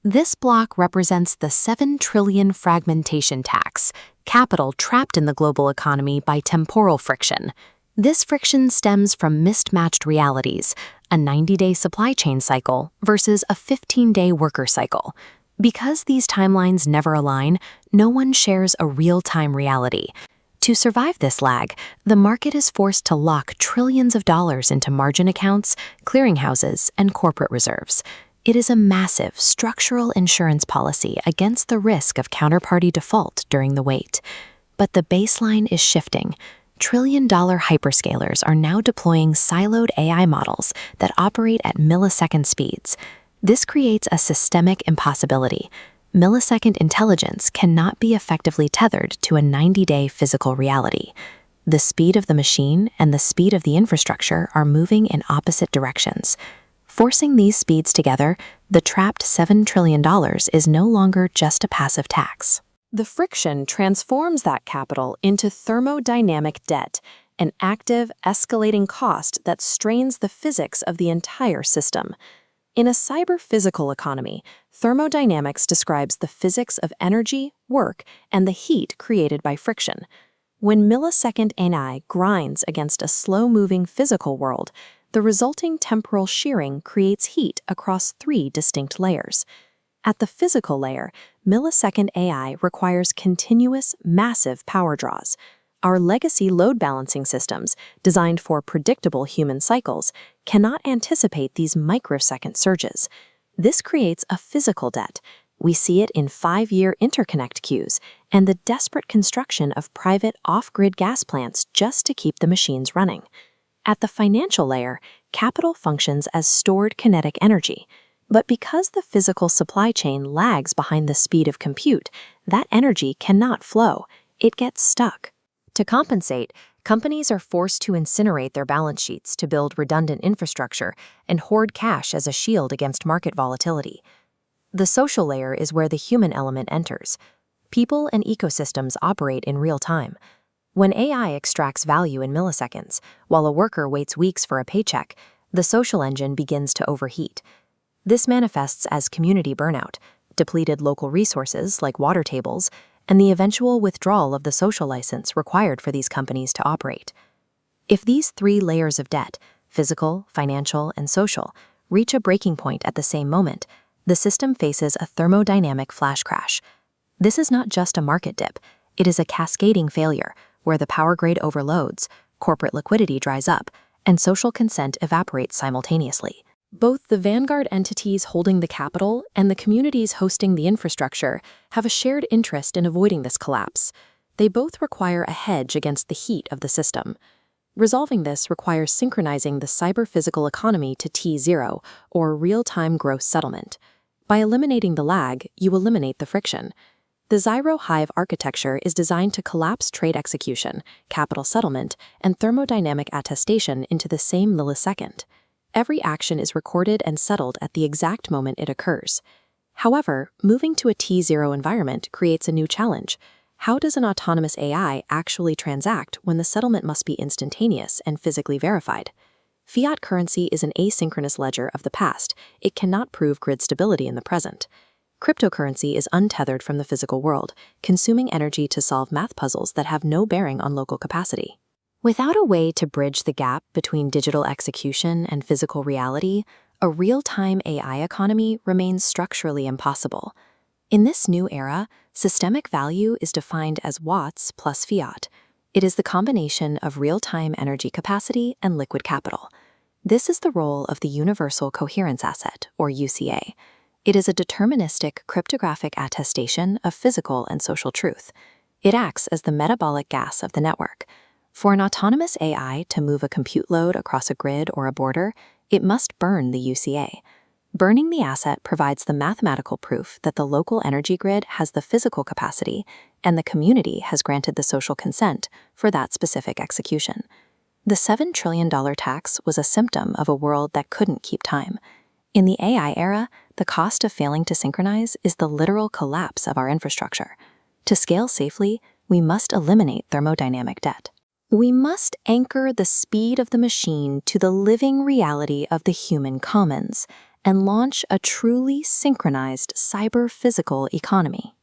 This block represents the 7 trillion fragmentation tax, capital trapped in the global economy by temporal friction. This friction stems from mismatched realities, a 90-day supply chain cycle versus a 15-day worker cycle. Because these timelines never align, no one shares a real-time reality. To survive this lag, the market is forced to lock trillions of dollars into margin accounts, clearinghouses, and corporate reserves. It is a massive structural insurance policy against the risk of counterparty default during the wait. But the baseline is shifting. Trillion-dollar hyperscalers are now deploying siloed AI models that operate at millisecond speeds. This creates a systemic impossibility. Millisecond intelligence cannot be effectively tethered to a 90-day physical reality. The speed of the machine and the speed of the infrastructure are moving in opposite directions. Forcing these speeds together, the trapped $7 trillion is no longer just a passive tax. The friction transforms that capital into thermodynamic debt, an active, escalating cost that strains the physics of the entire system. In a cyber-physical economy, thermodynamics describes the physics of energy, work, and the heat created by friction. When millisecond AI grinds against a slow-moving physical world, the resulting temporal shearing creates heat across 3 distinct layers. At the physical layer, millisecond AI requires continuous, massive power draws. Our legacy load balancing systems, designed for predictable human cycles, cannot anticipate these microsecond surges. This creates a physical debt. We see it in 5-year interconnect queues and the desperate construction of private off-grid gas plants just to keep the machines running. At the financial layer, capital functions as stored kinetic energy. But because the physical supply chain lags behind the speed of compute, that energy cannot flow. It gets stuck. To compensate, companies are forced to incinerate their balance sheets to build redundant infrastructure and hoard cash as a shield against market volatility. The social layer is where the human element enters. People and ecosystems operate in real time. When AI extracts value in milliseconds, while a worker waits weeks for a paycheck, the social engine begins to overheat. This manifests as community burnout, depleted local resources like water tables, and the eventual withdrawal of the social license required for these companies to operate. If these 3 layers of debt, physical, financial, and social, reach a breaking point at the same moment, the system faces a thermodynamic flash crash. This is not just a market dip, it is a cascading failure where the power grid overloads, corporate liquidity dries up, and social consent evaporates simultaneously. Both the Vanguard entities holding the capital and the communities hosting the infrastructure have a shared interest in avoiding this collapse. They both require a hedge against the heat of the system. Resolving this requires synchronizing the cyber-physical economy to T0, or real-time gross settlement. By eliminating the lag, you eliminate the friction. The Zyro Hive architecture is designed to collapse trade execution, capital settlement, and thermodynamic attestation into the same millisecond. Every action is recorded and settled at the exact moment it occurs. However, moving to a T0 environment creates a new challenge. How does an autonomous AI actually transact when the settlement must be instantaneous and physically verified? Fiat currency is an asynchronous ledger of the past. It cannot prove grid stability in the present. Cryptocurrency is untethered from the physical world, consuming energy to solve math puzzles that have no bearing on local capacity. Without a way to bridge the gap between digital execution and physical reality, a real-time AI economy remains structurally impossible. In this new era, systemic value is defined as watts plus fiat. It is the combination of real-time energy capacity and liquid capital. This is the role of the Universal Coherence Asset, or UCA. It is a deterministic cryptographic attestation of physical and social truth. It acts as the metabolic gas of the network. For an autonomous AI to move a compute load across a grid or a border, it must burn the UCA. Burning the asset provides the mathematical proof that the local energy grid has the physical capacity and the community has granted the social consent for that specific execution. The $7 trillion tax was a symptom of a world that couldn't keep time. In the AI era, the cost of failing to synchronize is the literal collapse of our infrastructure. To scale safely, we must eliminate thermodynamic debt. We must anchor the speed of the machine to the living reality of the human commons, and launch a truly synchronized cyber-physical economy.